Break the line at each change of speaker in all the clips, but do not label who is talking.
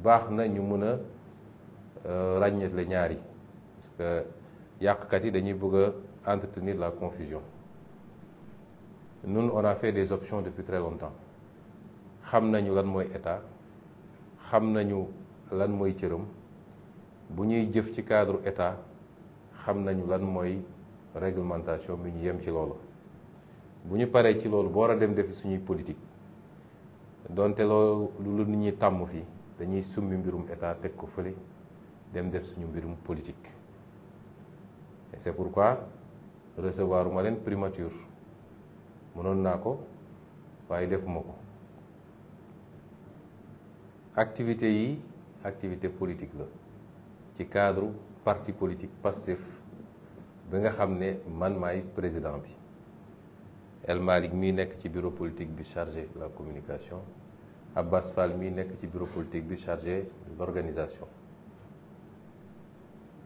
baax na ñu mën a ràññeetle ñaari parce que yàqkat yi dañuy bëgg a entretenir la confusion. Nous on a fait des options depuis très longtemps xam nañu lan mooy état xam nañu lan mooy cëram bu ñuy jëf ci cadre état xam nañu lan mooy réglementation bi ñu yem ci loolu bu ñu paree ci loolu boo war a dem defi suñuy politique donte loolu lu nit ñi tàmm fii dañuy summi mbirum état teg ko fële dem def suñu mbirum politique et c'est pourquoi recevoir uma leen primature mënoon naa ko waaye defuma ko activité yi activité politique la ci cadre parti politique Pastef bi nga xam ne man maay président bi El Malick mii nekk ci bureau politique bi chargé de la communication Abbas Fall mii nekk ci bureau politique bi chargé de l'organisation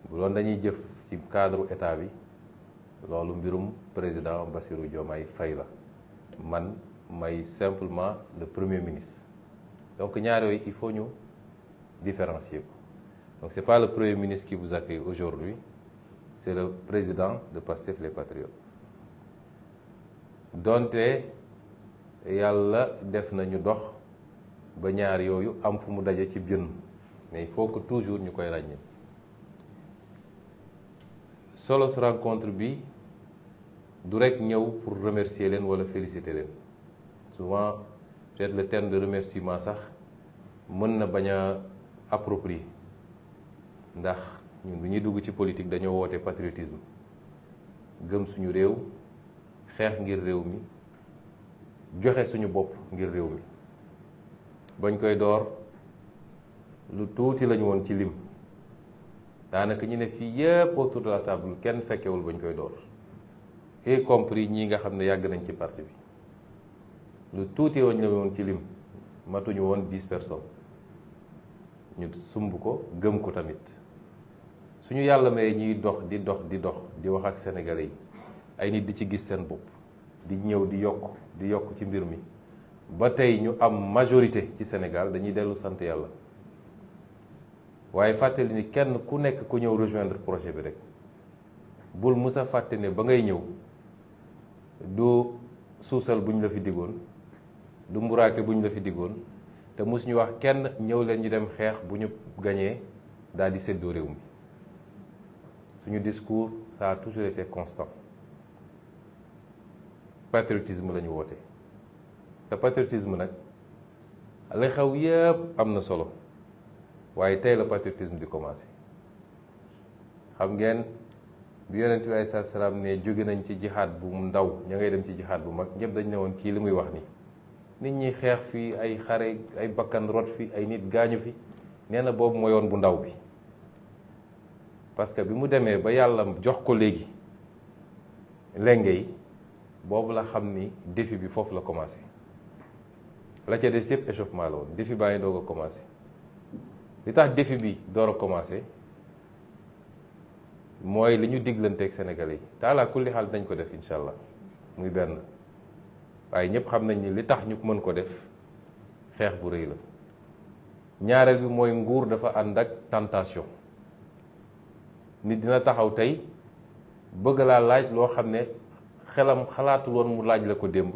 bu doon dañuy jëf ci cadre état bi loolu mbirum président Bassirou Diomaye Faye la man may simplement le premier ministre donc ñaar yooyu il faut ñu différencier ko donc c'est pas le premier ministre qui vous accueille aujourd'hui c'est le président de Pastef les Patriotes donte yàlla def nañu dox ba ñaar yooyu am fu mu daje ci jën mais il faut que toujours ñu koy ràññee solo sa rencontre bi du rek ñëw pour remercier leen wala féliciter leen souvent peut-être le terme de remerciement sax mën na bañ a approprié ndax ñun bu ñuy dugg ci politique dañoo woote patriotisme gëm suñu réew xeex ngir réew mi joxe suñu bopp ngir réew mi bañ koy door lu tuuti lañu woon ci lim daanaka ñu ne fii yépp autour de la table kenn fekkewul bañ koy door y compris ñi nga xam ne yàgg nañ ci parti bi lu tuuti woon ci lim matuñu woon 10 personnes ñu sumb ko gëm ko tamit suñu yàlla may ñuy dox di wax ak sénégalais yi ay nit di ci gis seen bopp di ñëw di yokk ci mbir mi ba tey ñu am majorité ci Sénégal dañuy dellu sant yàlla waaye fàttali ni kenn ku nekk ku ñëw rejoindre projet bi rek bul musa fàtte ne ba ngay ñëw du suusal bu ñu la fi diggoon du mburaake bu ñu la fi diggoon te mosuñu wax kenn ñëw leen ñu dem xeex bu ñu gañee daal di séddoo réew mi suñu discours ça a toujours été constant patriotisme la ñu woote te patriotisme nag la xew yépp am na solo waaye tey la patriotisme di commencé xam ngeen bi yonent bi alayhi salaam ne jóge nañ ci jihaad bu ndaw ña ngay dem ci jihaad bu mag ñëpp dañ ne woon kii li muy wax ni nit ñi xeex fii ay xare ay bakkan rot fi ay nit gaañu fi nee na boobu mooy yoon bu ndaw bi parce que bi mu demee ba yàlla jox ko léegi lenge yi boobu la xam ni défi bi foofu la commencé la ca des yëpp échauffement la woon défi baa ngi doog a commencé li tax défi bi door a commencé mooy li ñu diglanteeg Sénégalais yi taalaa kulli xaal dañ ko def incha allah muy benn waaye ñëpp xam nañ ni li tax ñu mën ko def xeex bu rëy la ñaareel bi mooy nguur dafa ànd ak tentation nit dina taxaw tey bëgg laa laaj loo xam ne xelam xalaatul woon mu laaj la ko démb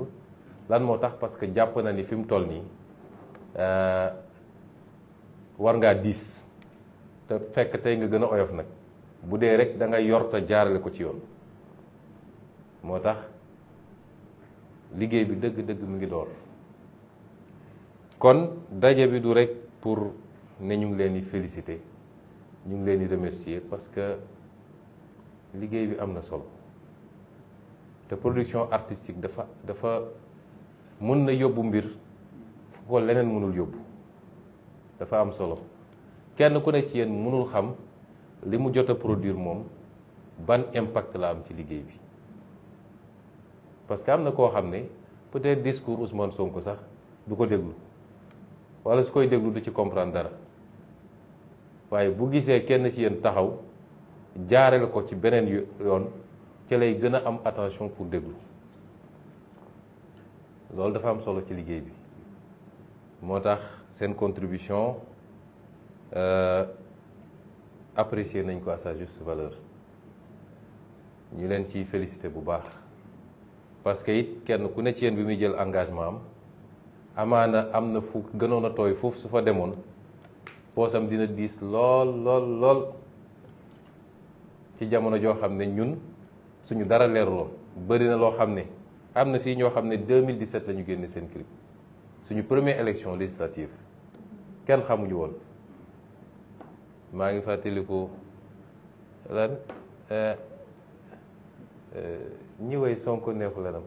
lan moo tax parce que jàpp na ni fi mu toll nii war ngaa diis te fekk tey nga gën a oyof nag bu dee rek da ngay yor te jaarale ko ci yoon moo tax liggéey bi dëgg-dëgg mu ngi door kon daje bi du rek pour ne ñu ngi leen di féliciter ñu ngi leen di remercier parce que liggéey bi am na solo te production artistique dafa mën na yóbbu mbir fu ko leneen mënul yóbbu dafa am solo kenn ku ne ci yéen mënul xam li mu jot a produire moom ban impact la am ci liggéey bi parce que am na koo xam ne peut-être discours Ousmane Sonko sax du ko déglu wala su koy déglu du ci comprendre dara waaye bu gisee kenn ci yéen taxaw jaarale ko ci beneen yoon ci lay gën a am attention pour déglu loolu dafa am solo ci liggéey bi moo tax seen contribution apprécier nañ ko à sa juste valeur ñu leen ciy félicité bu baax parce que it kenn ku ne ci yéen bi muy jël engagement am amaana am na fu gënoon a tooy foofu su fa demoon poosam dina diis lool lool lool ci jamono joo xam ne ñun suñu dara leeruloon bëri na loo xam ne am na fii ñoo xam ne 2017 la ñu génne seen clip suñu première élection législative kenn xamuñu woon maa ngi fàttaliku lan ñi way Sonko neexu lanam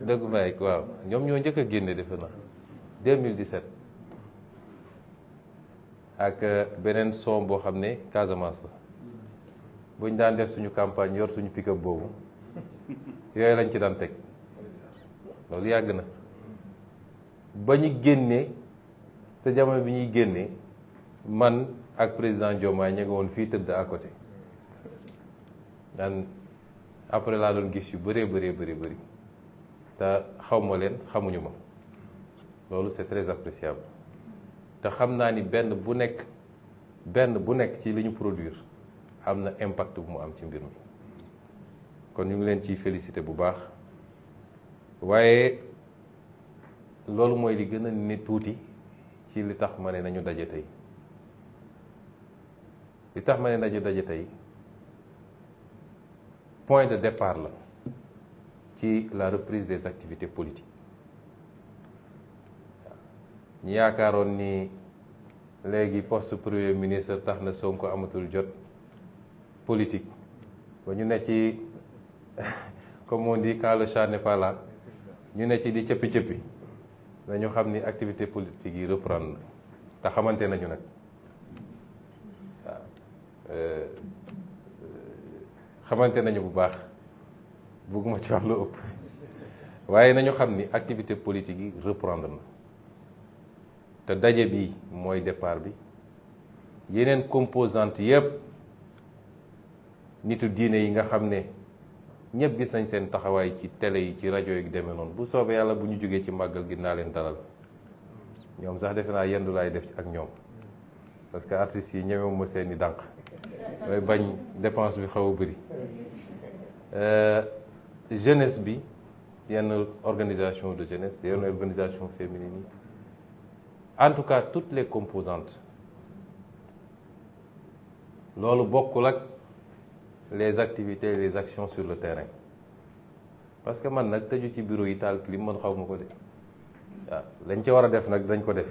dëggu Mike waaw ñoom ñoo njëkk a génne defe na 2017 ak beneen son boo xam ne Casamance la buñ daan def suñu campagne yor suñu pick-up boobu yooyu lañ ci daan teg loolu yàgg na ba ñu génnee te jamono bi ñuy génnee man ak président Diomaye ñu nga woon fii tëdd à côté daan après laa doon gis yu bëree bëri te xaw ma leen xamuñu ma loolu c'est très appréciable te xam naa ni benn bu nekk ci li ñu produire am na impact bu mu am ci mbir mi kon ñu ngi leen ciy félicité bu baax waaye loolu mooy li gën a ne tuuti ci li tax ma ne nañu daje tey li tax ma ne nañu daje tey point de départ la ci la reprise des activités politiques ñu yaakaaroon ni léegi poste premier ministre tax na Sonko amatul jot politique ba ñu ne ci comme on dit quand le chat n'est pas là ñu ne ci di cëppi-cëppi nañu xam ni activité politique yi reprendre te xamante nañu nag waaw xamante nañu bu baax bëgguma ci wax lu ëpp waaye nañu xam ni activité politique yi reprendre na te daje bi mooy départ bi yeneen composante yépp nitu diine yi nga xam ne ñëpp gis nañ seen taxawaay ci télé yi ci rajo yi demee noonu bu soobee yàlla bu ñu jógee ci màggal gi naa leen dalal ñoom sax defe naa yendu laay def ak ñoom parce que artistes yi ñemewu ma seeni dànq mooy bañ dépense bi xaw a bëri jeunesse bi yenn organisation de jeunesse yenn organisation féminine yi en tout cas toutes les composantes loolu bokkul ak les activités et les actions sur le terrain parce que man nag tëju ci bureau yi taal clim man xaw ma ko de waaw lañ ci war a def nag dañ ko def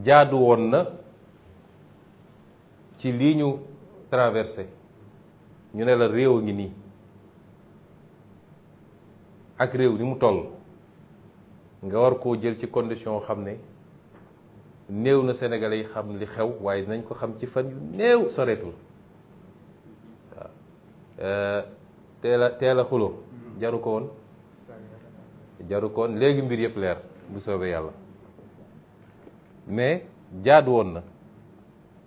jaadu woon na ci lii ñu traversé ñu ne la réew a ngi nii ak réew ni mu toll nga war koo jël ci condition xam ne néew na Sénégalais yi xam li xew waaye nañ ko xam ci fan yu néew soreetul waaw teel a xulo jaru ko woon léegi mbir yëpp leer bu soobee yàlla mais jaadu woon na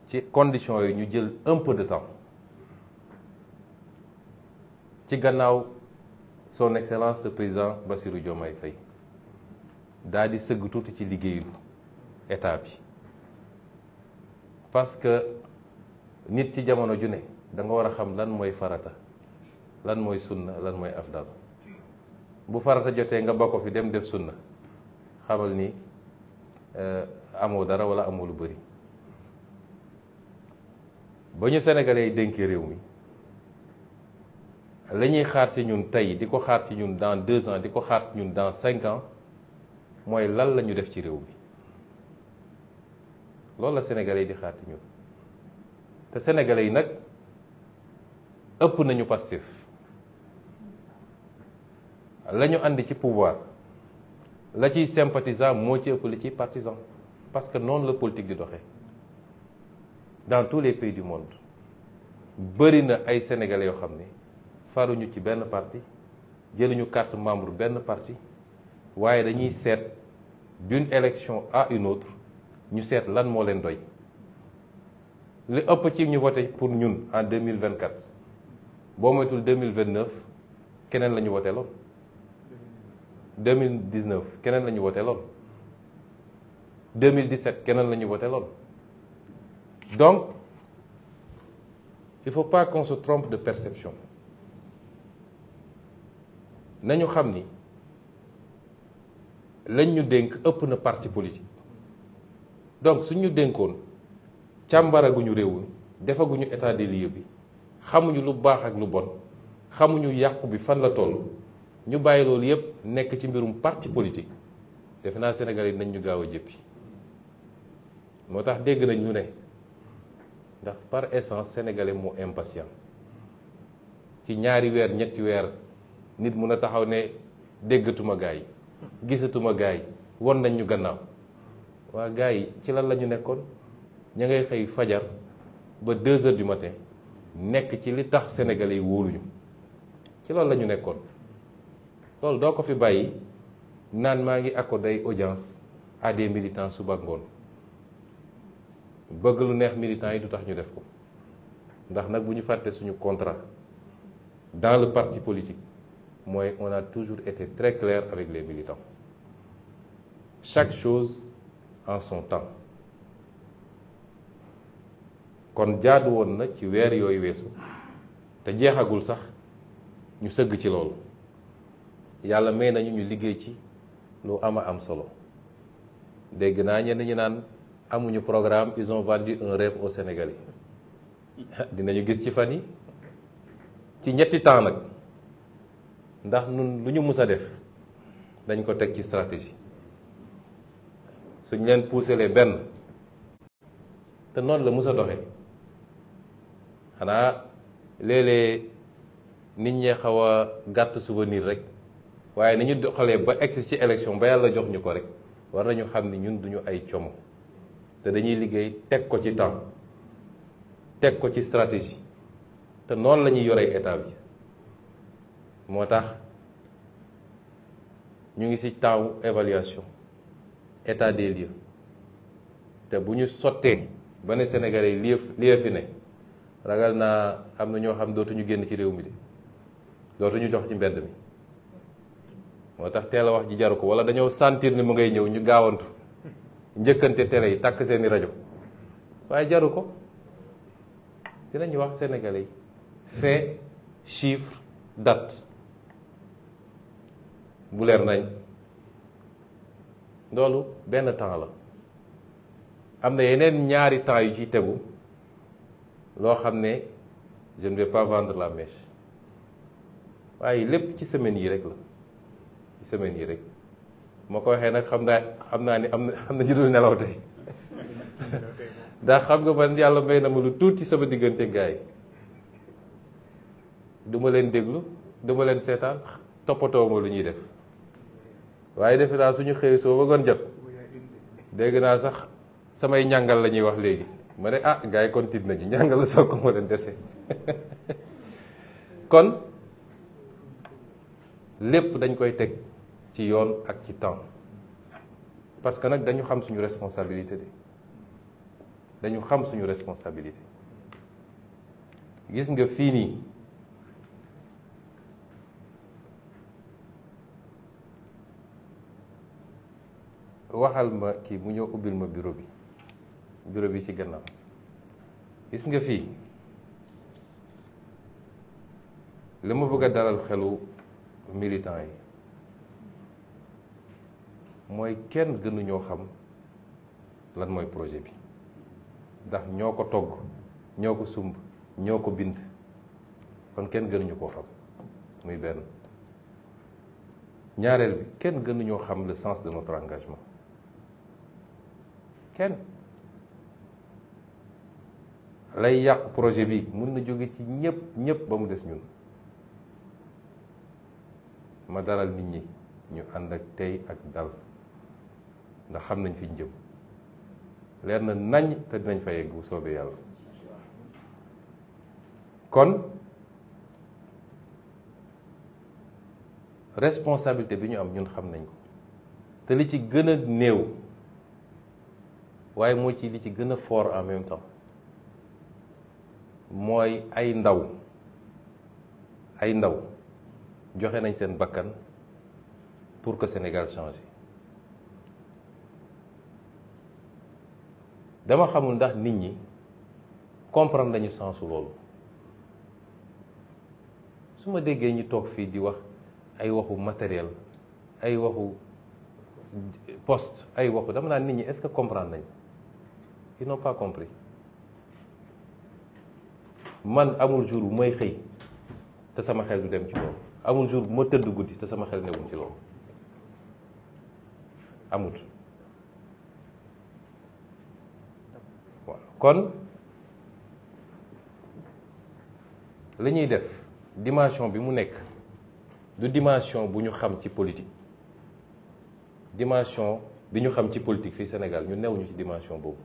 ci conditions yi ñu jël un peu de temps ci gannaaw son excellence le président Bassirou Diomaye Faye daal di sëgg tuuti ci liggéeyu état bi parce que nit ci jamono ju ne da nga war a xam lan mooy farata lan mooy sunna lan mooy afdal bu farata jotee nga ba ko fi dem def sunna xamal ni amoo dara wala amoo lu bëri ba ñu sénégalais yi dénkee réew mi la ñuy xaar ci ñun tey di ko xaar ci ñun dans 2 ans di ko xaar ci ñun dans 5 ans mooy lan la ñu def ci réew mi loolu la sénégalais yi di xaar ci ñun te sénégalais yi nag ëpp nañu Pastef la ñu àndi ci pouvoir la ciy sympathisant moo ci ëpp li ciy partisan parce que noonu la politique di doxee dans tous les pays du monde bëri na ay sénégalais yoo xam ne faruñu ci benn parti jëluñu carte membre benn parti waaye dañuy seet d'une élection à une autre ñu seet lan moo leen doy li ëpp ci ñu voté pour ñun en 2024 boo moytul 2029 keneen la ñu voté loon 2019 keneen la ñu voté loon 2017 keneen la ñu voté loon. Donc il faut pas qu'on se trompe de perception. nañu xam ni lañ ñu dénk ëpp na parti politique. donc suñu dénkoon càmbaraguñu réew mi defaguñu état des lieux bi xamuñu lu baax ak lu bon xamuñu yàqu bi fan la toll ñu bàyyi loolu yépp nekk ci mbirum parti politique defe naa Sénégal yi nañ ñu gaaw a jëppi. moo tax dégg nañ ñu ne ndax par essence sénégalais moo impatient ci ñaari weer ñetti weer nit mun a taxaw ne déggatuma gaa yi gisatuma gaa yi won nañ ñu gannaaw. waa gaa yi ci lan la ñu nekkoon ña ngay xëy fajar ba 2 heures du matin nekk ci li tax sénégalais yi wóoluñu ci loolu la ñu nekkoon. loolu doo ko fi bàyyi naan maa ngi accordé audience à des militants suba ngoon bëgg lu neex militants yi du tax ñu def ko ndax nag bu ñu fàtte suñu contrat dans le parti politique mooy on a toujours été très clair avec les militants. Chaque chose en son temps. kon jaadu woon na ci weer yooyu weesu te jeexagul sax ñu sëgg ci loolu yàlla may nañu ñu liggéey ci lu ama am solo. dégg naa ñenn ñi naan amuñu programme, ils ont vendu un rêve aux Sénégalais. dinañu gis ci fan yi ci ñetti temps nag ndax nun lu ñu mus a def dañ ko teg ci stratégie. suñ leen puusalee benn te noonu la mus a doxee xanaa léeg-léeg nit ñee xaw a gàtt souvenir rek waaye ni ñu doxalee ba egsi ci élection ba yàlla jox ñu ko rek war nañu xam ni ñun duñu ay como te dañuy liggéey teg ko ci temps teg ko ci stratégie te noonu la ñuy yoree état bi. moo tax ñu ngi ci temps évaluation état des lieux te bu ñu sottee ba ne Sénégalais yi lii fi ne ragal naa am na ñoo xam dootuñu génn ci réew mi de dootuñu jox ci mbedd mi. moo tax teel a wax ji jaru ko wala dañoo sentir ni mu ngay ñëw ñu gaawantu njëkkante télé yi takk seeni rajo waaye jaru ko dinañu wax Sénégalais yi fait chiffre date bu leer nañ. loolu benn temps la am na yeneen ñaari temps yu ci tegu loo xam ne je ne vais pas vendre la mèche waaye lépp ci semaine yi rek la ci semaine yi rek moo ko waxee nag xam naa ni am na ñu dul nelaw tey ndax xam nga man yàlla may na ma lu tuuti sama diggante gaay yi du ma leen déglu du ma leen seetaan toppatoo ma lu ñuy def. waaye defe naa suñu xëy soo bëggoon jot dégg naa sax samay ñàngal la ñuy wax léegi ma ne ah gars yi kon tiit nañu ñàngal la soo ko moo leen dese kon lépp dañ koy teg ci yoon ak ci temps parce que nag dañu xam suñu responsabilité de dañu xam suñu responsabilité. gis nga fii nii waxal ma kii mu ñëw ubbil ma bureau bi ci gannaaw gis nga fii li ma bëgg a dalal xelu militant yi mooy kenn gënuñoo xam lan mooy projet bi ndax ñoo ko togg ñoo ko sumb ñoo ko bind kon kenn gënuñu koo xam muy benn. ñaareel bi kenn gënuñoo xam le sens de notre engagement kenn. lay yàq projet bi mun na jóge ci ñëpp ba mu des ñun. ma dalal nit ñi ñu ànd ak tey ak dal ndax xam nañ fi ñu jëm leer na nañ te dinañ fa yegg bu soobee yàlla. kon responsabilité bi ñu am ñun xam nañ ko te li ci gën a néew waaye moo ci li ci gën a fort en même temps mooy ay ndaw joxe nañ seen bakkan pour que Sénégal change dama xamul ndax nit ñi comprendre nañu sensu loolu. su ma déggee ñu toog fii di wax ay waxu matériel ay waxu poste ay waxu dama naan nit ñi est-ce que comprendre nañ ils n'ont pas compris. man amul jour bu may xëy te sama xel du dem ci loolu, amul jour bu ma tëdd guddi te sama xel newul ci loolu, amut. waaw kon li ñuy def dimension bi mu nekk du dimension bu ñu xam ci politique. dimension bi ñu xam ci politique fii Sénégal ñu newuñu ci dimension boobu.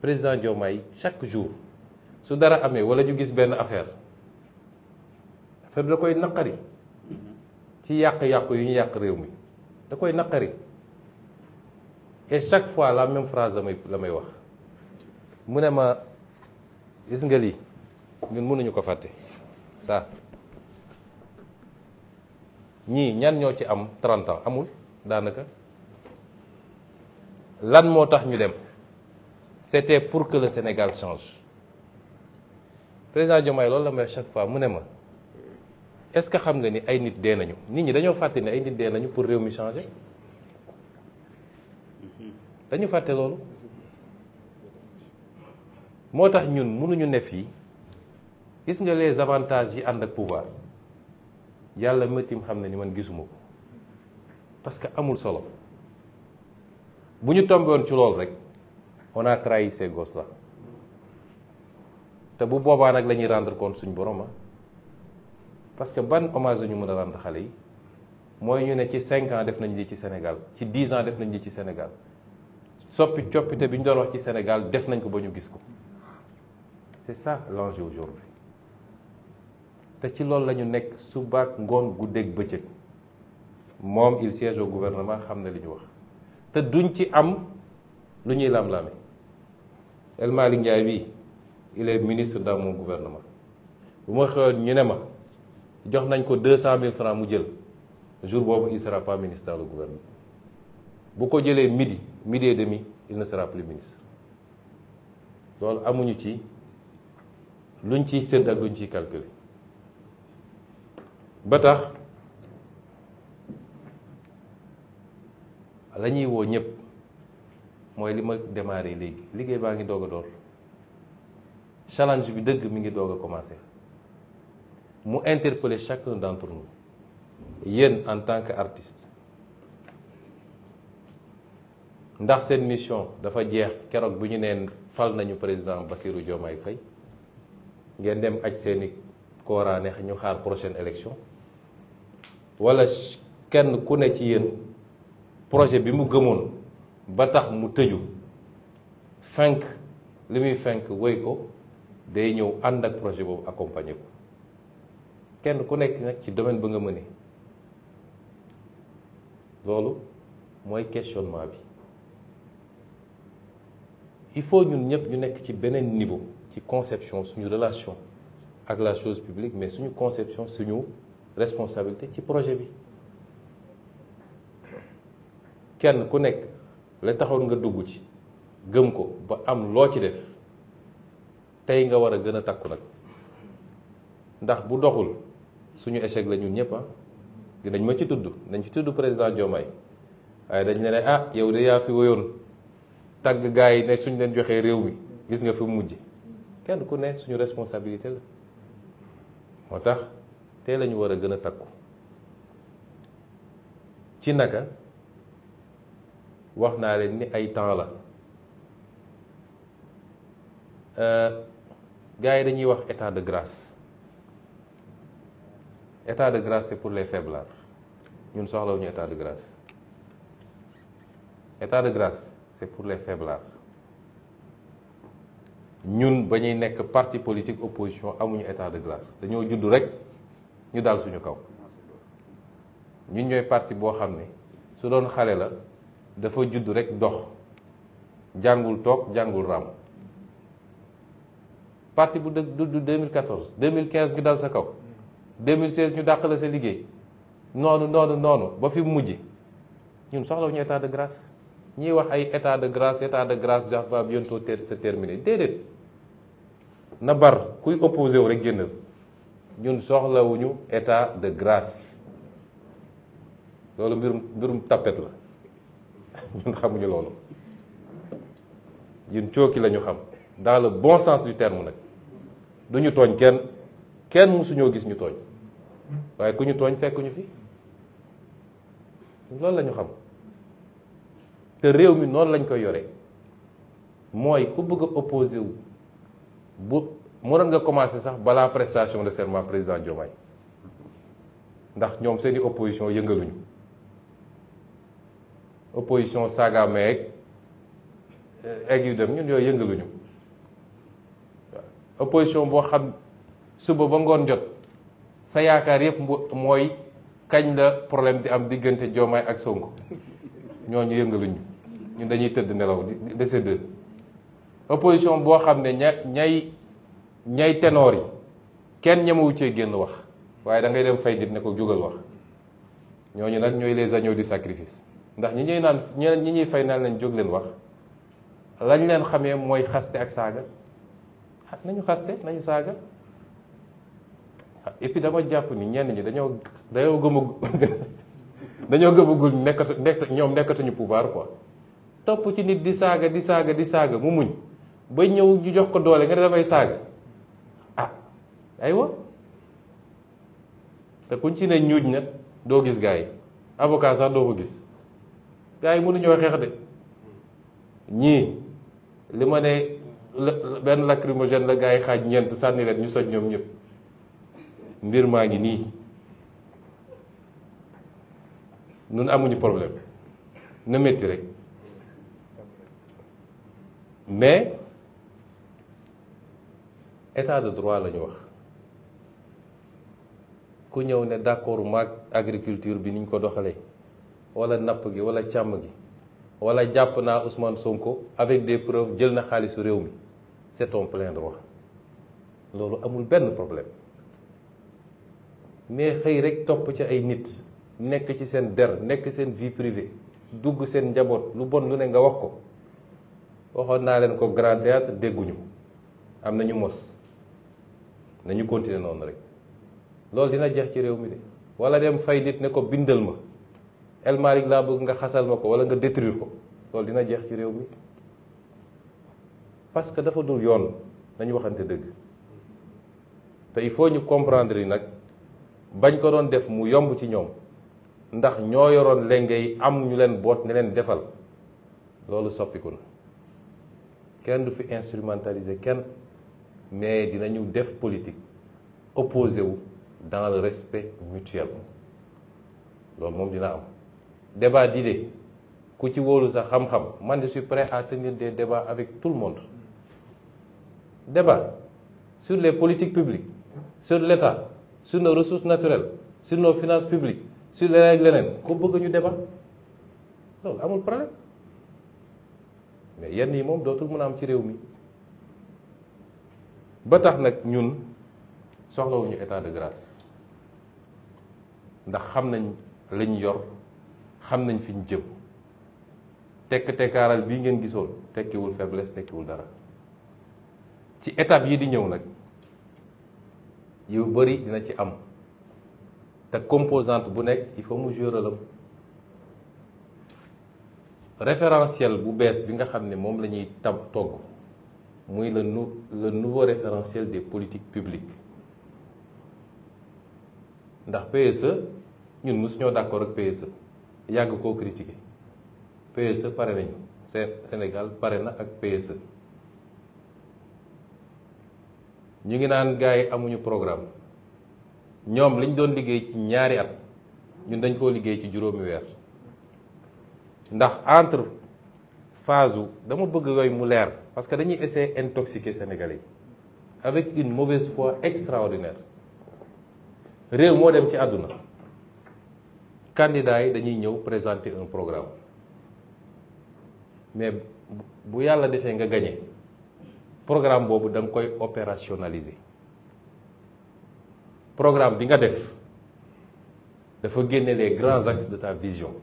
président Diomaye chaque jour su dara amee wala ñu gis benn affaire da koy naqari ci yàq-yàqu yu ñu yàq réew mi, da koy naqari. et chaque fois la même phrase la may wax, mu ne ma gis nga lii ñun mënuñu ko fàtte ça. ñii ñan ñoo ci am 30 ans amul daanaka. lan moo tax ñu dem? C'était pour que le Sénégal change. Président Diomaye loolu la may chaque fois mu ne ma est-ce que xam nga ni ay nit dee nañu? nit ñi dañoo fàtte ni ay nit dee nañu pour réew mi changer. dañu fàtte loolu. moo tax ñun mënuñu ne fii gis nga les avantages yi ànd ak pouvoir yàlla métim xam ne ni man gisuma ko parce que amul solo. bu ñu tombé woon ci loolu rek on a trahi ces gosses là te bu boobaa nag la ñuy rendre compte suñ borom parce que ban hommage la ñu mën a rendre xale yi mooy ñu ne ci 5 ans def nañ lii ci Sénégal, ci 10 ans def nañ lii ci Sénégal, coppite bi ñu doon wax ci Sénégal def nañ ko ba ñu gis ko. C'est ça l'enjeu aujourd'hui. te ci loolu la ñu nekk subaak ngoon guddeeg bëccëg. moom il siège au gouvernement, xam na li ñu wax te duñ ci am lu ñuy lam-lame. El Malick Ndiaye bii il est ministre dans mon gouvernement. bu ma xëyoon ñu ne ma jox nañ ko 200 000 francs mu jël, jour boobu il sera pas ministre dans le gouvernement. bu ko jëlee midi et demi il ne sera plus ministre. loolu amuñu ci luñ ciy sédd ak luñ ciy calculer. ba tax la ñuy woo ñëpp mooy li ma démarré léegi, liggéey baa ngi doog a door. challenge bi dëgg mi ngi doog a commencer. mu interpeller chacun d'entre nous, yéen en tant qu'artiste. ndax seen mission dafa jeex keroog bu ñu neen fal nañu président Bassirou Diomaye Faye ngeen dem aj seeni kooraane ñu xaar prochaine élection, wala kenn ku ne ci yéen projet bi mu gëmoon ba tax mu tëju fenk li muy fenk woy ko day ñëw ànd ak projet boobu accompagner ko. kenn ku nekk nag ci domaine ba nga mëne. loolu mooy questionnement bi. il faut ñun ñëpp ñu nekk ci beneen niveau ci conception suñu relation ak la chose publique, mais suñu conception suñu responsabilité ci projet bi. kenn ku nekk la taxoon nga dugg ci gëm ko ba am loo ci def tey nga war a gën a takku nag, ndax bu doxul suñu échec la ñun ñëpp dinañ ma ci tudd, nañ ci tudd président Diomaye, waaye dañ ne ah yow de yaa fi woyoon tàgg gaa yi ne suñ leen joxee réew mi gis nga fi mu mujj. kenn ku ne suñu responsabilité la. moo tax tey la ñu war a gën a takku ci naka wax naa leen ni ay temps la. gars yi dañuy wax état de grâce. état de grâce c'est pour les faiblards. ñun soxlawuñu état de grâce. état de grâce c'est pour les faiblards. ñun ba ñuy nekk parti politique opposition amuñu état de grâce, dañoo judd rek ñu daal suñu kaw. ñun ñooy parti boo xam ne su doon xale la dafa judd rek dox, jàngul toog jàngul raam. parti bu dëgg du 2014 2015 ñu dal sa kaw, 2016 ñu dàq la sa liggéey, noonu ba fi mu mujj. ñun soxlawuñu état de grâce. ñiy wax ay état de grâce va bientôt se terminer déedéet na bar kuy opposé wu rek génnal ñun soxlawuñu état de grâce loolu mbirum tapet la ñun xamuñu loolu ñun cooki la ñu xam dans le bon sens du terme nag duñu tooñ kenn mësuñoo gis ñu tooñ waaye ku ñu tooñ fekk ñu fi loolu la ñu xam te réew mi noonu lañ koy yore mooy ku bëgg a opposé wu bu mënoon nga commencé sax balaa prestation de serment président Diomaye ndax ñoom seeni opposition yëngaluñu opposition saaga meeg egg yu dem ñun yooyu yëngaluñu waaw opposition boo xam suba ba ngoon jot sa yaakaar yëpp mooy kañ la problème di am diggante Diomaye ak Sonko ñooñu yëngaluñu ñun dañuy tëdd nelaw de ces deux opposition boo xam ne ñay ténor yi kenn ñemewu cee génn wax waaye da ngay dem fay nit ne ko jógal wax ñooñu nag ñooy les agneaux du sacrifice ndax ñi ñuy fay naan leen jóg leen wax lañ leen xamee mooy xaste ak saaga nañu xaste nañu saaga et puis dama jàpp ni ñenn ñi dañoo gëmagul ñoom nekkatuñu pouvoir quoi topp ci nit di saaga mu muñ ba ñëw ñu jox ko doole nga ne damay saaga aywa te kuñ ci ne ñuuj nag doo gis gars yi avocat sax doo ko gis gars yi mënuñoo xeex de ñii li ma ne benn lacrymogène la gars yi xaaj ñeent sànni leen ñu soj ñoom ñëpp mbir maa ngi nii nun amuñu problème na métti rek mais état de droit la ñu wax ku ñëw ne d'accord maag agriculture bi niñ ko doxalee wala napp gi wala càmm gi wala jàpp naa Ousmane Sonko avec des preuves jël na xaalisu réew mi c'est ton plein droit loolu amul benn problème mais xëy rek topp ci ay nit nekk ci seen der nekk seen vie privée dugg seen njaboot lu bon lu ne nga wax ko waxoon naa leen ko grand théâtre dégguñu am na ñu mos nañu continuer noonu rek loolu dina jeex ci réew mi de wala dem fay nit ne ko bindal ma El Malick laa bëgg nga xasal ma ko wala nga détruire ko loolu dina jeex ci réew mi parce que dafa dul yoon nañu waxante dëgg te il faut ñu comprendre yi nag bañ ko doon def mu yomb ci ñoom ndax ñoo yoroon lenge yi am ñu leen boot ne leen defal loolu soppiku na kenn du fi instrumentaliser kenn mais dinañu def politique opposé wu dans le respect mutuel loolu moom dina am débat d'idées ku ci wóolu sa xam-xam man je suis prêt à tenir des débats avec tout le monde débat sur les politiques publiques sur l'État sur nos ressources naturelles sur nos finances publiques sur leneen ak leneen ku bëgg ñu débat loolu amul problème mais yenn yi moom dootul mën a am ci réew mi ba tax nag ñun soxlawuñu état de grâce ndax xam nañ lañ yor xam nañ fi ñu jëm tekk-tekkaaral bii ngeen gisoon tekkiwul faiblesse tekkiwul dara ci étape yi di ñëw nag yu bëri dina ci am te composante bu nekk il faut mu jouer rôle am référentiel bu bees bi nga xam ne moom la ñuy togg muy le nouveau référentiel des politiques publiques ndax PSE ñun mosu ñoo d'accord ak PSE yàgg koo critiquer PSE pare nañu Sénégal pare na ak PSE ñu ngi naan gars yi amuñu programme ñoom liñ doon liggéey ci ñaari at ñun dañ koo liggéey ci juróomi weer ndax entre phase dama bëgg yooyu mu leer parce que dañuy essayer intoxiquer Sénégalais yi avec une mauvaise foi extraordinaire réew moo dem ci àdduna candidats yi dañuy ñëw présenter un programme mais bu yàlla defee nga gagné programme boobu da nga koy opérationnaliser programme bi nga def dafa génne les grands axes de ta vision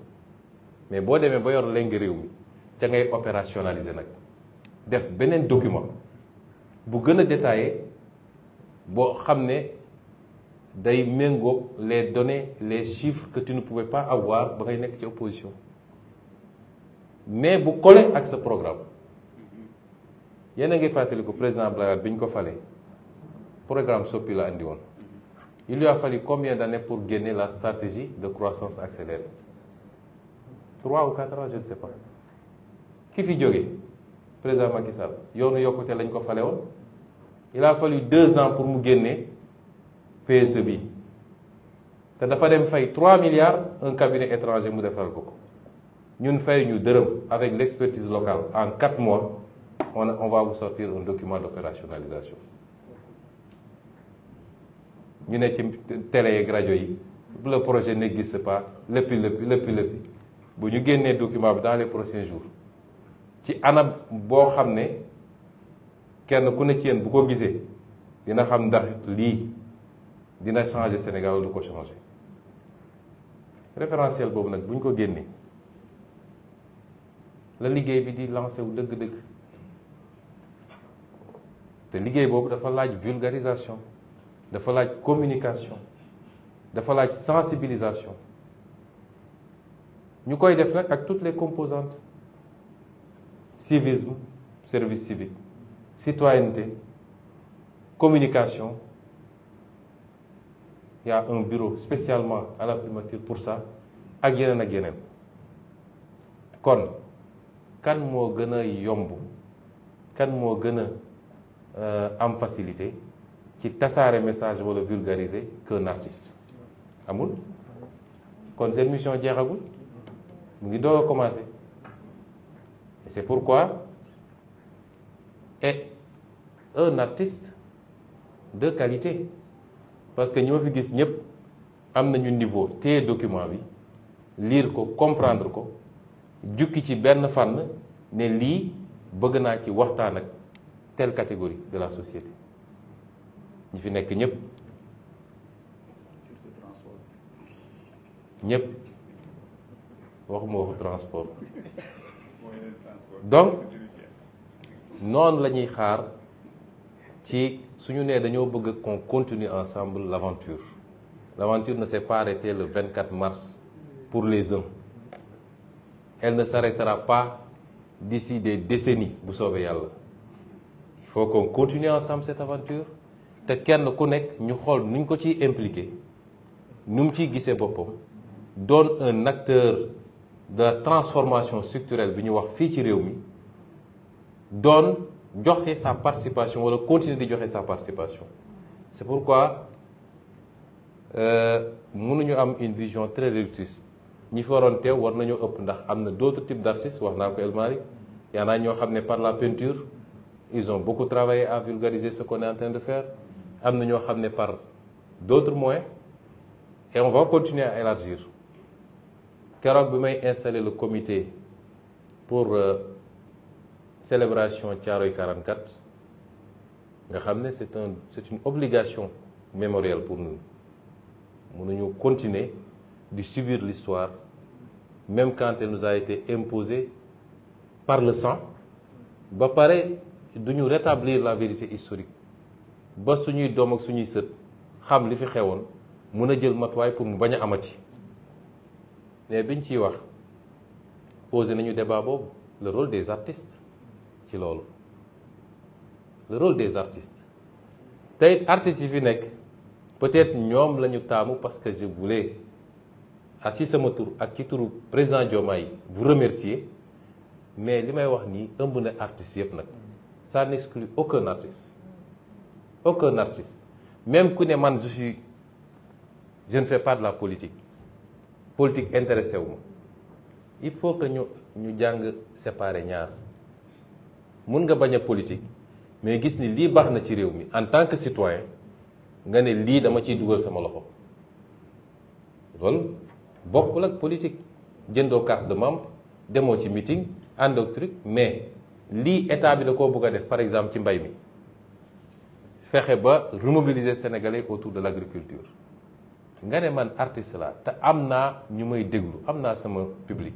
mais boo demee ba yor leng réew mi ca ngay opérationnaliser nag def beneen document bu gën a détaillé boo xam ne day méngoog les données les chiffres que tu ne pouvais pas avoir ba ngay nekk ci opposition mais bu collé ak sa programme. yéen a ngi fàttali ko président Abdoulaye Wade bi ñu ko falee programme soppi la andi woon il lui a fallu combien d'années pour génner la stratégie de croissance accélérée 3 ou 4 ans je ne sais pas ki fi jóge président Macky Sall yoonu yokkute lañ ko fale woon il a fallu 2 ans pour mu génne PSE bi te dafa dem fay 3 milliards un cabinet étranger mu defaral ko ñun fay ñu dërëm avec l'expertise locale en 4 mois on va vous sortir un document d'opérationnalisation ñu ne ci télé yeeg rajo yi le projet n'existe pas léppi bu ñu génnee document bi dans les prochains jours ci anam boo xam ne kenn ku ne ci yéen bu ko gisee dina xam ndax lii dina changer Sénégal wala du ko changer référentiel boobu nag bu ñu ko génnee la liggéey bi di lancé wu dëgg-dëgg te liggéey boobu dafa laaj vulgarisation dafa laaj communication dafa laaj sensibilisation ñu koy def nag ak toutes les composantes civisme service civique citoyenneté communication. Il y a un bureau spécialement à la primature pour ça ak yeneen ak yeneen kon kan moo gën a yomb kan moo gën a am facilité ci tasaare message wala vulgariser qu'un artiste amul kon seen mission jeexagul mu ngi doog a commencer et c'est pourquoi est un artiste de qualité parce que ñi ma fi gis ñëpp am nañu niveau téye document bi lire ko comprendre ko jukki ci benn fànn ne lii bëgg naa ci waxtaan ak telle catégorie de la société ñi fi nekk ñëpp ñëpp waxuma waxu transport donc noonu la ñuy xaar ci suñu nee dañoo bëgg qu'on continue ensemble l'aventure l'aventure ne s'est pas arrêtée le 24 mars pour les uns elle ne s'arrêtera pas d'ici des décennies bu soobee yàlla il faut qu'on continue ensemble cette aventure te kenn ku nekk ñu xool nuñ ko ciy impliqué nu mu ciy gisee boppam doon un acteur de la transformation structurelle bi ñu wax fii ci réew mi doon joxe sa participation wala continuer di joxe sa participation c'est pourquoi mënuñu am une vision très réductrice ñi fi waroon teew war nañoo ëpp ndax am na d'autres types d'artistes wax naa ko El Malick yaa naa ñoo xam ne par la peinture ils ont beaucoup travaillé à vulgariser ce qu'on est en train de faire am na ñoo xam ne par d'autres moyens et on va continuer à élargir keroog bi may installer le comité pour célébration Thiaroye 44 nga xam ne c'est une obligation mémorielle pour nous mënuñu continuer de subir l'histoire même quand elle nous a été imposée par le sang ba pare duñu rétablir la vérité historique ba suñuy doom ak suñuy sët xam li fi xewoon mun a jël matuwaay pour mu bañ a amati mais biñ ciy wax posé nañu débat boobu le rôle des artistes ci loolu le rôle des artistes tey artistes yi fi nekk peut-être ñoom la ñu taamu parce que je voulais assis sama tur ak ci turu président Diomaye vous remercier mais li may wax nii ëmb na artistes yëpp nag ça n'exclut aucun artiste même ku ne man je ne fais pas de la politique intéressé wu ma il faut que ñu jàng séparer ñaar mun nga bañ a politique mais gis ni lii baax na ci réew mi en tant que citoyen nga ne lii dama ciy dugal sama loxo loolu bokkul ak politique jëndoo carte de membre demoo ci meeting àndoog truc mais lii état bi da koo bëgg a def par exemple ci mbay mi fexe ba remobiliser Sénégalais autour de l'agriculture nga ne man artiste la te am naa ñu may déglu am naa sama public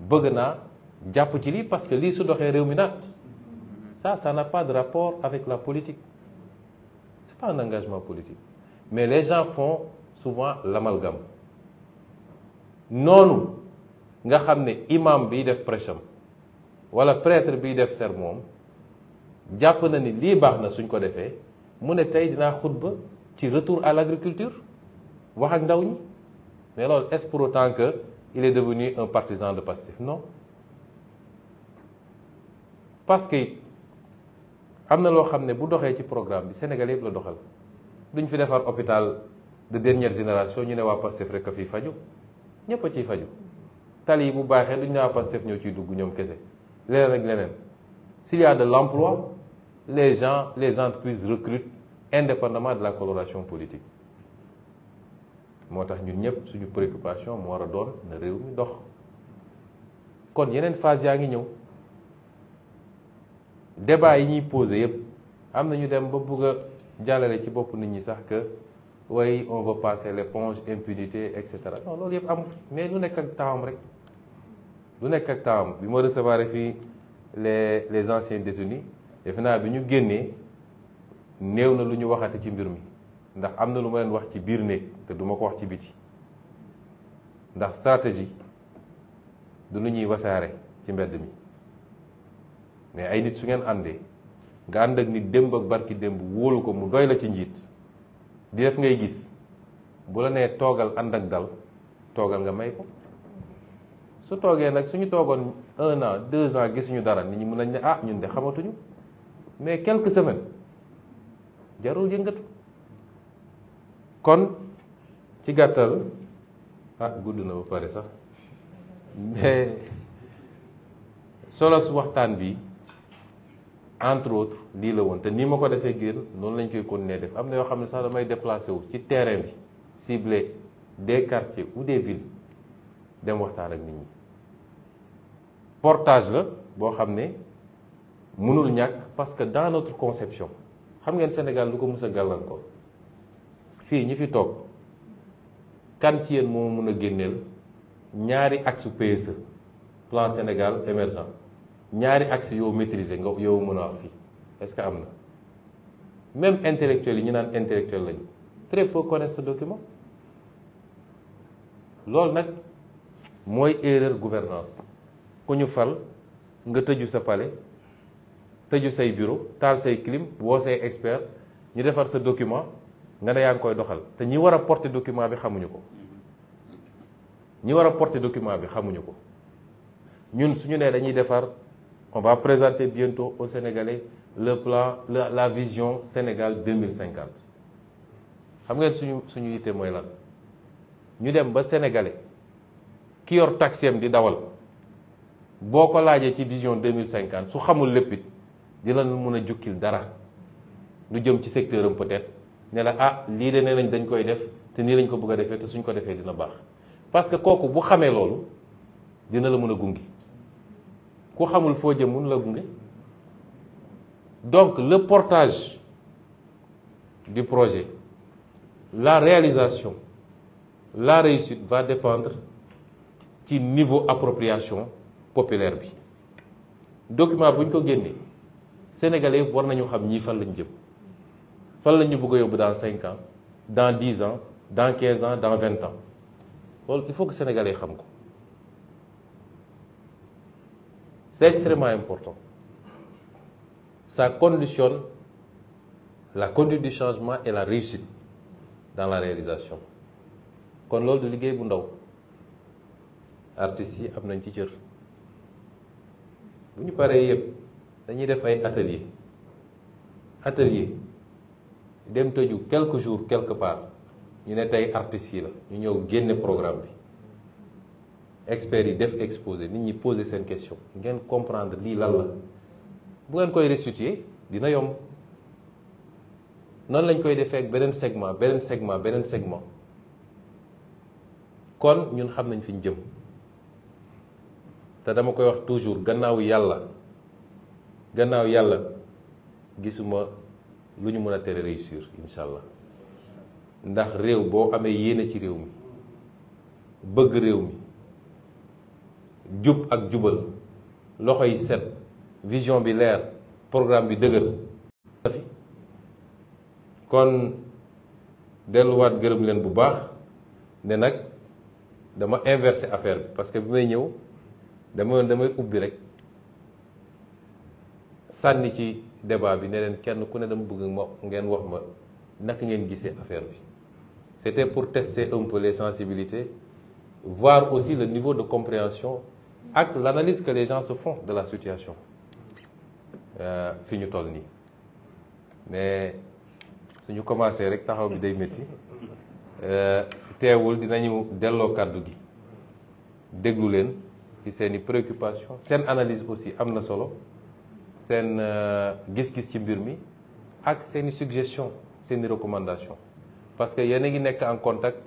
bëgg naa jàpp ci lii parce que lii su doxee réew mi naat. Ça n'a pas de rapport avec la politique. C'est pas un engagement politique. Mais les gens font souvent l'amalgame. noonu nga xam ne imam biy def prêche am wala prêtre biy def sermon jàpp na ni lii baax na suñ ko defee mu ne tey dinaa xutba ci retour à l'agriculture wax ak ndaw ñi mais loolu est-ce pour autant que il est devenu un partisan de Pastef? Non, parce que am na loo xam ne bu doxee ci programme bi Sénégal yëpp la doxal. duñ fi defar hôpital de dernière génération ñu ne waa Pastef rek a fiy faju, ñëpp a ciy faju. tali yi bu baaxee duñ ne waa Pastef ñoo ciy dugg ñoom kese, leneen ak leneen. S'il y a de l'emploi, les gens, les entreprises recrutent indépendamment de la coloration politique. moo tax ñun ñëpp suñu préoccupation moo war a doon na réew mi dox. kon yeneen phase yaa ngi ñëw. débat yi ñuy posé yëpp am na ñu dem ba bugg a jàllale ci bopp nit ñi sax que oui on veut passer l'éponge, impunité et cetera. non loolu yëpp am mais lu nekk ak temps rek. lu nekk ak temps bi ma recevoir fii les anciens détenus defe naa bi ñu génnee néew na lu ñu waxati ci mbir mi ndax am na lu ma leen wax ci biir néeg te du ma ko wax ci biti ndax stratégie du lu ñuy wasaare ci mbedd mi mais ay nit su ngeen àndee nga ànd ak nit démb ak barki démb wóolu ko mu doy la ci njiit di def ngay gis bu la nee toogal ànd ak dal toogal nga may ko. su toogee nag suñu toogoon 1 an 2 ans gisuñu dara nit ñi mën nañ ne ah ñun de xamatuñu mais quelques semaines jarul yëngatu. kon ci gàttal gudd na ba pare sax mais solos waxtaan bi entre autres lii la woon te nii ma ko defee génn noonu lañ koy continuer def. am na yoo xam ne sax damay déplacé wu ci terrain bi ciblé des quartiers ou des villes dem waxtaan ak nit ñi. portage la boo xam ne mënul ñàkk parce que dans notre conception xam ngeen Sénégal lu ko mës a gàllankoor fii ñi fi toog kan ci yéen moo mën a génneel ñaari axe PSE plan Sénégal émergent ñaari axe yoo maîtriser nga yow mën a wax fii est-ce que am na même intellectuels yi ñu naan intellectuel lañu très peu connaissent ce document. loolu nag mooy erreur gouvernance ku ñu fal nga tëju sa palais tëju say bureau taal say clim woo say expert ñu defar sa document nga ne yaa ngi koy doxal te ñi war a porter document bi xamuñu ko. ñi war a porter document bi xamuñu ko ñun suñu nee dañuy defar on va présenter bientôt aux Sénégalais le plan la vision Sénégal 2050 xam ngeen suñu yitte mooy lan ñu dem ba Sénégalais ki yor taxiem di dawal boo ko laajee ci vision 2050 su xamul lépp it dina mun a jukkil dara lu jëm ci secteur am peut-être ne la lii de nee nañ dañ koy def te nii lañ ko bëgg a defee te suñ ko defee dina baax parce que kooku bu xamee loolu dina la mën a gunge ku xamul foo jëm mun la gunge. donc le portage du projet, la réalisation, la réussite va dépendre ci niveau appropriation populaire bi. document bu ñu ko génnee sénégalais war nañu xam ñii fan lañ jëm fan lañu bëgg a yóbbu dans 5 ans dans 10 ans dans 15 ans dans 20 ans loolu il faut que sénégalais xam ko. C'est extrêmement important. Ça conditionne la conduite du changement et la réussite dans la réalisation. kon loolu du liggéey bu ndaw artistes yi am nañ ci cër bu ñu paree yëpp dañuy def ay atelier dem tëju quelques jours quelque part ñu ne tey artistes yi la ñu ñëw génne programme bi experts yi def exposé nit ñi poser seen question ngeen comprendre lii lan la bu ngeen koy restituer dina yomb noonu lañ koy defee ak beneen segment kon ñun xam nañ fi ñu jëm te dama koy wax toujours gannaaw yàlla gisuma lu ñu mën a tere réussir incha allah ndax réew boo amee yéene ci réew mi bëgg réew mi jub ak jubal loxo yi set vision bi leer programme bi dëgër kon delluwaat gërëm leen bu baax ne nag dama inversé affaire bi parce que bi may ñëw damay ubbi rek sànni ci débat bi ne leen kenn ku ne dama bëgg ma ngeen wax ma naka ngeen gisee affaire bi c'était pour tester un peu les sensibilités voir aussi le niveau de compréhension ak l'analyse que les gens se font de la situation fi ñu toll nii mais suñu commencé rek taxaw bi day métti teewul dinañu delloo kàddu gi déglu leen ci seeni préoccupation seen analyse aussi am na solo seen gis-gis ci mbir mi ak seeni suggestion seeni recommandation parce que yéen a ngi nekk en contact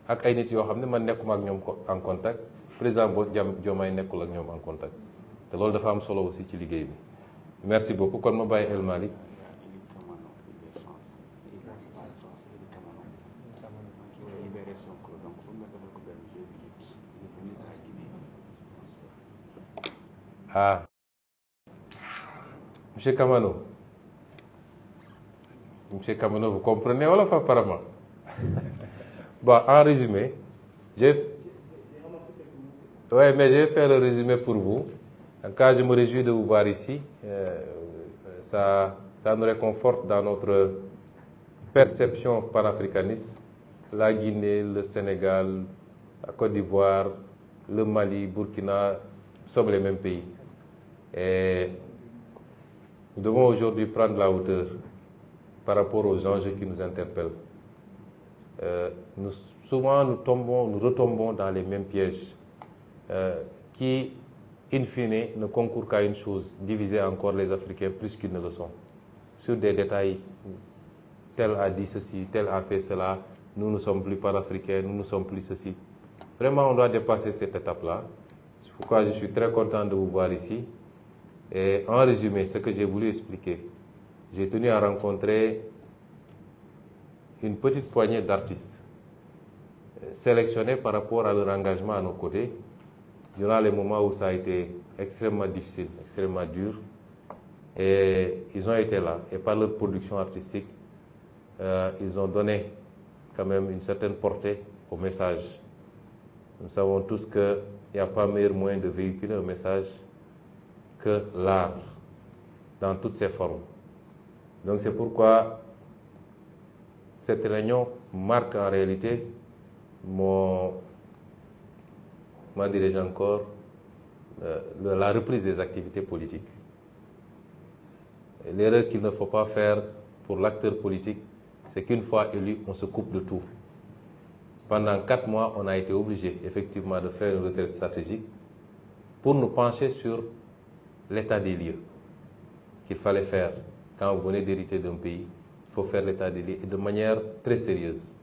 ak ay nit yoo xam ne man nekkuma ak ñoom en contact président Diomaye nekkul ak ñoom en contact te loolu dafa am solo aussi ci liggéey bi merci beaucoup kon ma bàyyi El Malick. Ah, Monsieur Kamano, vous comprenez Wolof apparemment. Bon, en résumé, mais je vais faire le résumé pour vous. En cas, je me réjouis de vous voir ici. Ça nous réconforte dans notre perception panafricaniste. La Guinée, le Sénégal, la Côte d'Ivoire, le Mali, Burkina, sommes les mêmes pays. Et nous devons aujourd'hui prendre la hauteur par rapport aux enjeux qui nous interpellent. Souvent, nous retombons dans les mêmes pièges qui, in fine, ne concourent qu'à une chose, diviser encore les Africains plus qu'ils ne le sont. Sur des détails, tel a dit ceci, tel a fait cela, nous ne sommes plus panafricains, nous ne sommes plus ceci. Vraiment, on doit dépasser cette étape-là. C'est pourquoi je suis très content de vous voir ici. Et en résumé, ce que j'ai voulu expliquer, j'ai tenu à rencontrer une petite poignée d'artistes sélectionnés par rapport à leur engagement à nos côtés durant les moments où ça a été extrêmement difficile, extrêmement dur. Et ils ont été là. Et par leur production artistique, ils ont donné quand même une certaine portée au message. Nous savons tous qu'il n'y a pas meilleur moyen de véhiculer un message que l'art, dans toutes ses formes. Donc c'est pourquoi cette réunion marque en réalité dirais-je encore, la reprise des activités politiques. L'erreur qu'il ne faut pas faire pour l'acteur politique, c'est qu'une fois élu, on se coupe de tout. Pendant 4 mois, on a été obligé effectivement de faire une retraite stratégique pour nous pencher sur l'état des lieux qu'il fallait faire. Quand vous venez d'hériter d'un pays, il faut faire l'état des lieux et de manière très sérieuse.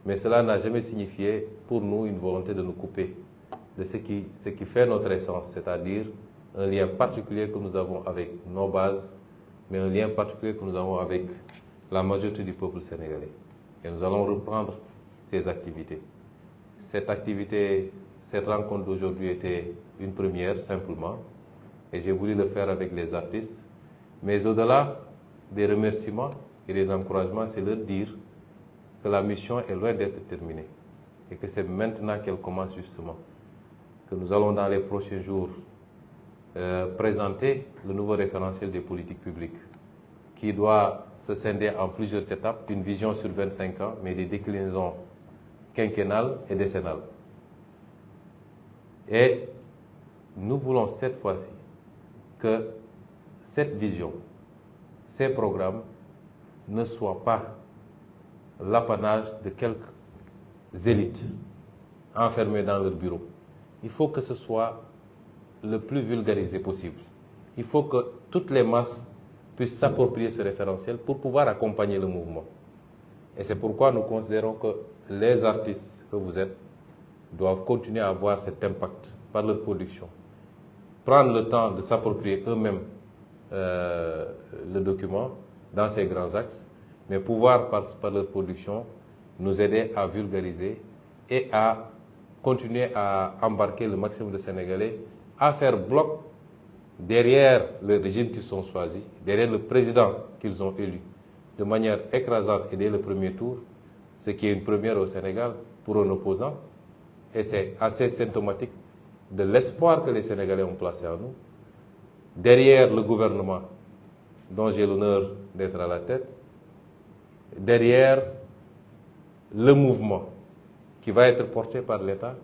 Mais cela n'a jamais signifié pour nous une volonté de nous couper de ce qui fait notre essence, c'est-à-dire un lien particulier que nous avons avec nos bases, mais un lien particulier que nous avons avec la majorité du peuple sénégalais. Et nous allons reprendre ces activités. Cette rencontre d'aujourd'hui était une première simplement, et j'ai voulu le faire avec les artistes. Mais au-delà des remerciements et des encouragements, c'est leur dire que la mission est loin d'être terminée et que c'est maintenant qu'elle commence justement. Que nous allons dans les prochains jours présenter le nouveau référentiel des politiques publiques qui doit se scinder en plusieurs étapes, une vision sur 25 ans, mais des déclinaisons quinquennales et décennales. Et nous voulons cette fois-ci que cette vision, ces programmes ne soient pas l'apanage de quelques élites enfermées dans leur bureau. Il faut que ce soit le plus vulgarisé possible. Il faut que toutes les masses puissent s'approprier ce référentiel pour pouvoir accompagner le mouvement. Et c'est pourquoi nous considérons que les artistes que vous êtes doivent continuer à avoir cet impact par leur production. Prendre le temps de s'approprier eux-mêmes le document dans ses grands axes, mais pouvoir, par leur production, nous aider à vulgariser et à continuer à embarquer le maximum de Sénégalais à faire bloc derrière le régime qu'ils sont choisis, derrière le président qu'ils ont élu, de manière écrasante et dès le premier tour, ce qui est une première au Sénégal pour un opposant, et c'est assez symptomatique de l'espoir que les Sénégalais ont placé en nous, derrière le gouvernement dont j'ai l'honneur d'être à la tête, derrière le mouvement qui va être porté par l'État,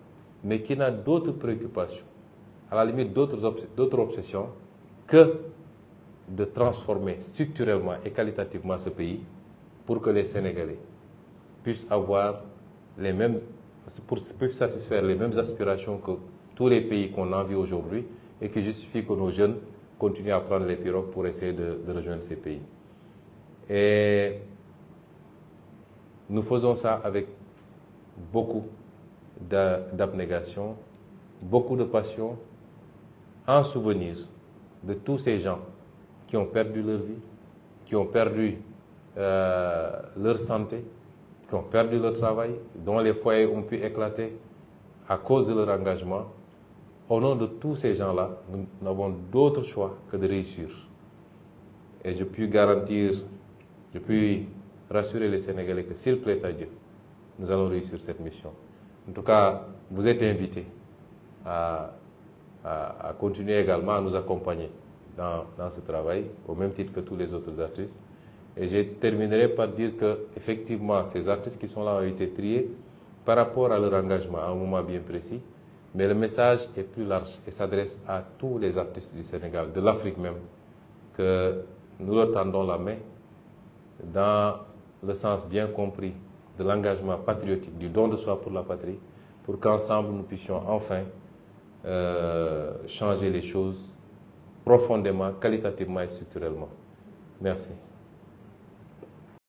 mais qui n'a d'autres préoccupations, à la limite d'autres obsessions, que de transformer structurellement et qualitativement ce pays pour que les Sénégalais puissent avoir les mêmes, puissent satisfaire les mêmes aspirations que tous les pays qu'on envie aujourd'hui et qui justifient que nos jeunes continuent à prendre les pirogues pour essayer de rejoindre ces pays. Et nous faisons ça avec beaucoup d'abnégation, beaucoup de passion, en souvenir de tous ces gens qui ont perdu leur vie, qui ont perdu leur santé, qui ont perdu leur travail, dont les foyers ont pu éclater à cause de leur engagement. Au nom de tous ces gens-là, nous n'avons d'autre choix que de réussir. Et je puis garantir, je puis rassurer les Sénégalais que s'il plaît à Dieu, nous allons réussir cette mission. En tout cas, vous êtes invités à continuer également à nous accompagner dans ce travail, au même titre que tous les autres artistes. Et je terminerai par dire que, effectivement, ces artistes qui sont là ont été triés par rapport à leur engagement à un moment bien précis, mais le message est plus large et s'adresse à tous les artistes du Sénégal, de l'Afrique même, que nous leur tendons la main dans le sens bien compris de l'engagement patriotique, du don de soi pour la patrie, pour qu'ensemble nous puissions enfin changer les choses profondément, qualitativement et structurellement. Merci.